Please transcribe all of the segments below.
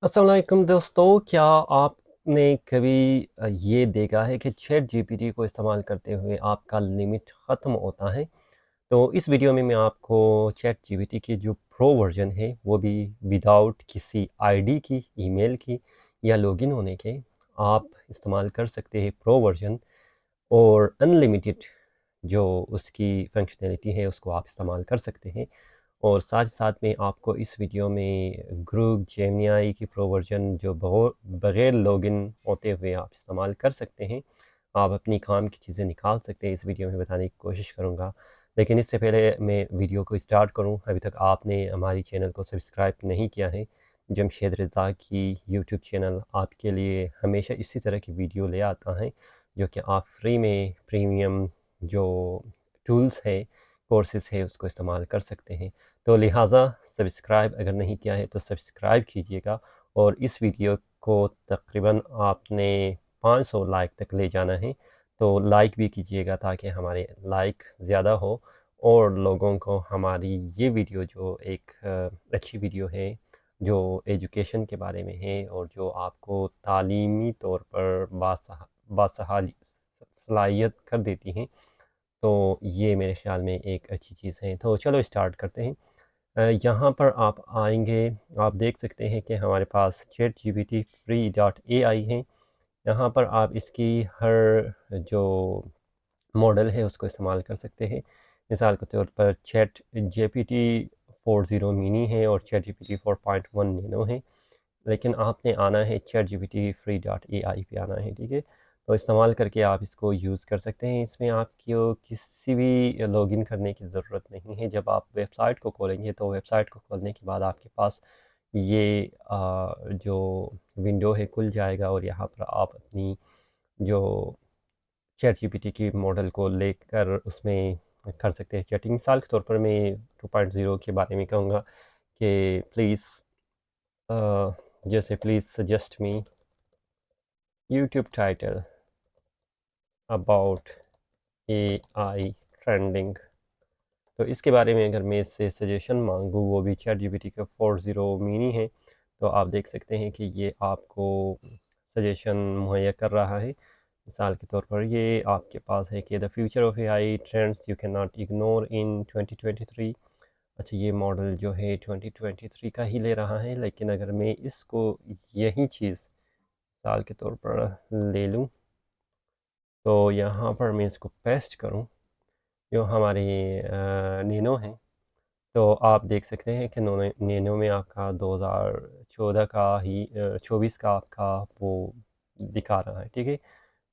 अस्सलाम वालेकुम दोस्तों, क्या आपने कभी ये देखा है कि चैट जीपीटी को इस्तेमाल करते हुए आपका लिमिट ख़त्म होता है? तो इस वीडियो में मैं आपको चैट जीपीटी की जो प्रो वर्ज़न है, वो भी विदाउट किसी आईडी की, ईमेल की या लॉगिन होने के आप इस्तेमाल कर सकते हैं प्रो वर्ज़न और अनलिमिटेड जो उसकी फ़ंक्शनैलिटी है, उसको आप इस्तेमाल कर सकते हैं। और साथ ही साथ में आपको इस वीडियो में ग्रुप जेमिनी की प्रो वर्जन जो बग़ैर लॉगिन होते हुए आप इस्तेमाल कर सकते हैं। आप अपनी काम की चीज़ें निकाल सकते हैं, इस वीडियो में बताने की कोशिश करूँगा। लेकिन इससे पहले मैं वीडियो को स्टार्ट करूँ, अभी तक आपने हमारी चैनल को सब्सक्राइब नहीं किया है, जमशेद रज़ा की यूट्यूब चैनल आपके लिए हमेशा इसी तरह की वीडियो ले आता है, जो कि आप फ्री में प्रीमियम जो टूल्स है, कोर्सेज़ है, उसको इस्तेमाल कर सकते हैं। तो लिहाजा सब्सक्राइब अगर नहीं किया है तो सब्सक्राइब कीजिएगा और इस वीडियो को तकरीबन आपने 500 लाइक तक ले जाना है, तो लाइक भी कीजिएगा ताकि हमारे लाइक ज़्यादा हो और लोगों को हमारी ये वीडियो जो एक अच्छी वीडियो है, जो एजुकेशन के बारे में है और जो आपको तालीमी तौर पर सलाहियत कर देती हैं, तो ये मेरे ख़्याल में एक अच्छी चीज़ है। तो चलो स्टार्ट करते हैं। यहाँ पर आप आएँगे, आप देख सकते हैं कि हमारे पास chat GPT free dot AI है। यहाँ पर आप इसकी हर जो मॉडल है उसको इस्तेमाल कर सकते हैं। मिसाल के तौर पर चैट जीपीटी 40 मिनी है और चैट जीपीटी 4.1 नैनो है। लेकिन आपने आना है chat GPT free dot AI पे आना है, ठीक है? तो इस्तेमाल करके आप इसको यूज़ कर सकते हैं। इसमें आपको किसी भी लॉगिन करने की ज़रूरत नहीं है। जब आप वेबसाइट को खोलेंगे तो वेबसाइट को खोलने के बाद आपके पास ये जो विंडो है खुल जाएगा और यहाँ पर आप अपनी जो चैट जीपीटी की मॉडल को लेकर उसमें कर सकते हैं चैटिंग। मिसाल के तौर पर मैं 2.0 के बारे में कहूँगा कि प्लीज़ जैसे please suggest me YouTube title about AI trending. तो इसके बारे में अगर मैं इससे सजेशन मांगूँ, वो भी चैट जीपीटी का 40 मिनी है, तो आप देख सकते हैं कि ये आपको सजेशन मुहैया कर रहा है। मिसाल के तौर पर ये आपके पास है कि the future of AI trends you can not ignore इन 2023। अच्छा, ये मॉडल जो है 2023 का ही ले रहा है, लेकिन अगर मैं इसको यही चीज़ मिसाल के तौर पर ले लूँ, तो यहाँ पर मैं इसको पेस्ट करूँ, जो हमारी नैनो है, तो आप देख सकते हैं कि नैनो में आपका 2014 का ही 24 का आपका वो दिखा रहा है, ठीक है?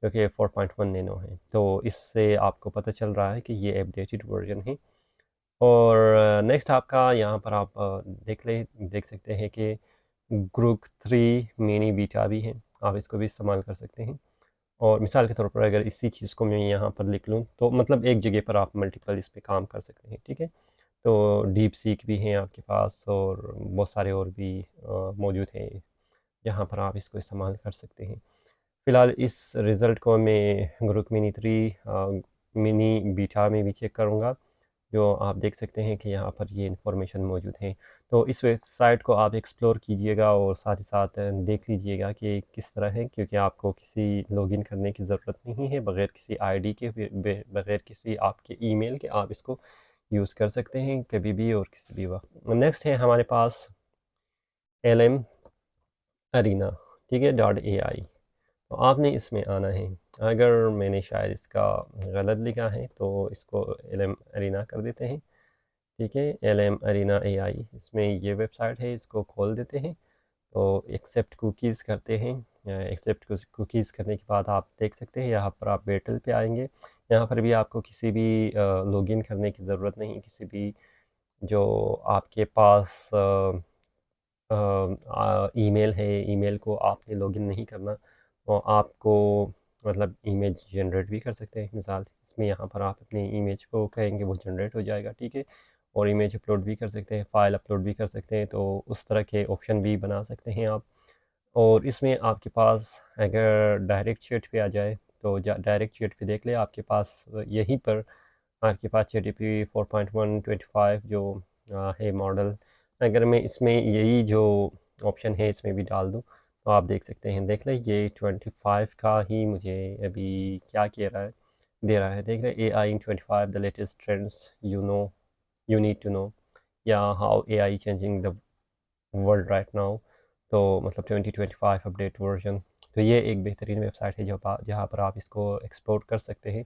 जो कि 4.1 नैनो है। तो इससे आपको पता चल रहा है कि ये अपडेटेड वर्ज़न है। और नेक्स्ट आपका यहाँ पर आप देख सकते हैं कि ग्रुप 3 मिनी बीटा भी है, आप इसको भी इस्तेमाल कर सकते हैं। और मिसाल के तौर पर अगर इसी चीज़ को मैं यहाँ पर लिख लूँ, तो मतलब एक जगह पर आप मल्टीपल इस पे काम कर सकते हैं, ठीक है? तो डीप सीक भी हैं आपके पास और बहुत सारे और भी मौजूद हैं, जहाँ पर आप इसको इस्तेमाल कर सकते हैं। फ़िलहाल इस रिज़ल्ट को मैं ग्रुप मिनी 3 मिनी बीटा में भी चेक करूँगा, जो आप देख सकते हैं कि यहाँ पर ये इन्फॉर्मेशन मौजूद है। तो इस वेबसाइट को आप एक्सप्लोर कीजिएगा और साथ ही साथ देख लीजिएगा कि किस तरह है, क्योंकि आपको किसी लॉगिन करने की ज़रूरत नहीं है, बग़ैर किसी आईडी के, बग़ैर किसी आपके ईमेल के आप इसको यूज़ कर सकते हैं कभी भी और किसी भी वक्त। नेक्स्ट है हमारे पास LM अरीना, ठीक है, डॉट एआई। तो आपने इसमें आना है। अगर मैंने शायद इसका गलत लिखा है तो इसको LM अरीना कर देते हैं, ठीक है? LM अरीना एआई, इसमें ये वेबसाइट है, इसको खोल देते हैं। तो एक्सेप्ट कुकीज़ करते हैं। एक्सेप्ट कुकीज़ करने के बाद आप देख सकते हैं यहाँ पर आप बेटल पे आएंगे। यहाँ पर भी आपको किसी भी लॉगिन करने की ज़रूरत नहीं, किसी भी जो आपके पास ईमेल है, ईमेल को आपने लॉगिन नहीं करना, तो आपको मतलब इमेज जनरेट भी कर सकते हैं। मिसाल इसमें यहाँ पर आप अपनी इमेज को कहेंगे, वो जनरेट हो जाएगा, ठीक है? और इमेज अपलोड भी कर सकते हैं, फ़ाइल अपलोड भी कर सकते हैं, तो उस तरह के ऑप्शन भी बना सकते हैं आप। और इसमें आपके पास अगर डायरेक्ट चैट पे आ जाए, तो डायरेक्ट चैट पे देख ले, आपके पास यहीं पर आपके पास जीटीपी 4.125 जो है मॉडल। अगर मैं इसमें यही जो ऑप्शन है इसमें भी डाल दूँ तो आप देख सकते हैं। देख लें ये 25 का ही मुझे अभी क्या कह रहा है, दे रहा है। देख लें AI in 25 the latest trends you need to know, या how AI changing the world right now. तो मतलब 2025 अपडेट वर्जन। तो ये एक बेहतरीन वेबसाइट है जहाँ पर आप इसको एक्सप्लोर कर सकते हैं।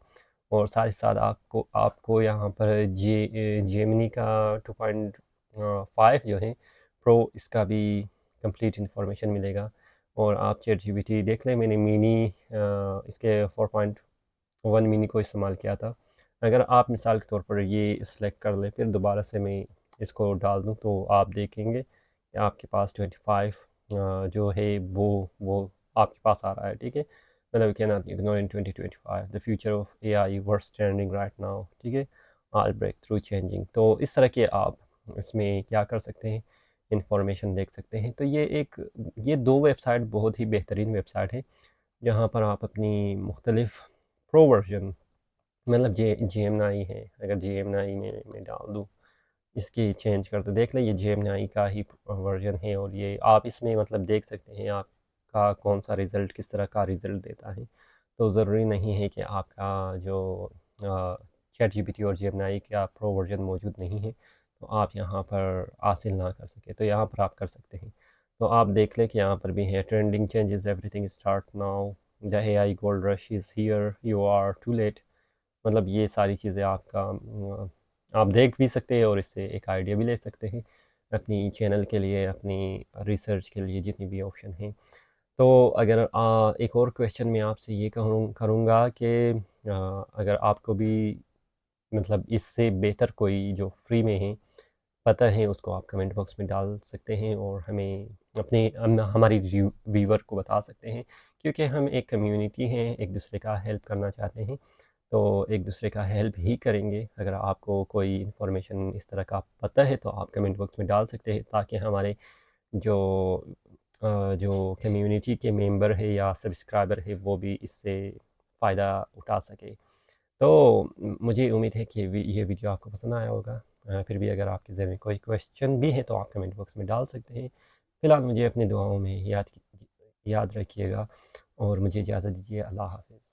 और साथ ही साथ आपको यहाँ पर जेमिनी का 2.5 जो है प्रो, इसका भी कंप्लीट इन्फॉर्मेशन मिलेगा। और आप ChatGPT देख लें, मैंने इसके 4.1 मिनी को इस्तेमाल किया था। अगर आप मिसाल के तौर पर ये सिलेक्ट कर लें, फिर दोबारा से मैं इसको डाल दूँ, तो आप देखेंगे कि आपके पास 25 जो है वो आपके पास आ रहा है। ठीक है, मतलब you can not ignore in 2025 the future of AI verse trending right now. ठीक है, ऑल ब्रेक थ्रू चेंजिंग। तो इस तरह के आप इसमें क्या कर सकते हैं, इंफॉर्मेशन देख सकते हैं। तो ये दो वेबसाइट बहुत ही बेहतरीन वेबसाइट है, जहाँ पर आप अपनी मुख्तलिफ प्रो वर्जन, मतलब जेएमआई है, अगर जेएमआई में मैं डाल दूँ, इसकी चेंज कर दो, देख लें ये जेएमआई का ही वर्जन है। और ये आप इसमें मतलब देख सकते हैं आपका कौन सा रिज़ल्ट किस तरह का रिज़ल्ट देता है। तो ज़रूरी नहीं है कि आपका जो ChatGPT और जेएमआई का प्रो वर्जन मौजूद नहीं है तो आप यहाँ पर हासिल ना कर सके, तो यहाँ पर आप कर सकते हैं। तो आप देख लें कि यहाँ पर भी है trending changes everything start now, the AI gold rush is here, you are too late. मतलब ये सारी चीज़ें आप देख भी सकते हैं और इससे एक आइडिया भी ले सकते हैं अपनी चैनल के लिए, अपनी रिसर्च के लिए, जितनी भी ऑप्शन हैं। तो अगर एक और क्वेश्चन मैं आपसे ये करूँगा कि अगर आपको भी मतलब इससे बेहतर कोई जो फ्री में है पता है, उसको आप कमेंट बॉक्स में डाल सकते हैं और हमारी व्यूवर को बता सकते हैं, क्योंकि हम एक कम्युनिटी हैं, एक दूसरे का हेल्प करना चाहते हैं। तो एक दूसरे का हेल्प ही करेंगे। अगर आपको कोई इन्फॉर्मेशन इस तरह का पता है तो आप कमेंट बॉक्स में डाल सकते हैं, ताकि हमारे जो जो कम्युनिटी के मेंबर है या सब्सक्राइबर है वो भी इससे फ़ायदा उठा सके। तो मुझे उम्मीद है कि ये वीडियो आपको पसंद आया होगा। फिर भी अगर आपके ज़हन में कोई क्वेश्चन भी है तो आप कमेंट बॉक्स में डाल सकते हैं। फ़िलहाल मुझे अपनी दुआओं में याद रखिएगा और मुझे इजाज़त दीजिए। अल्लाह हाफ़िज़।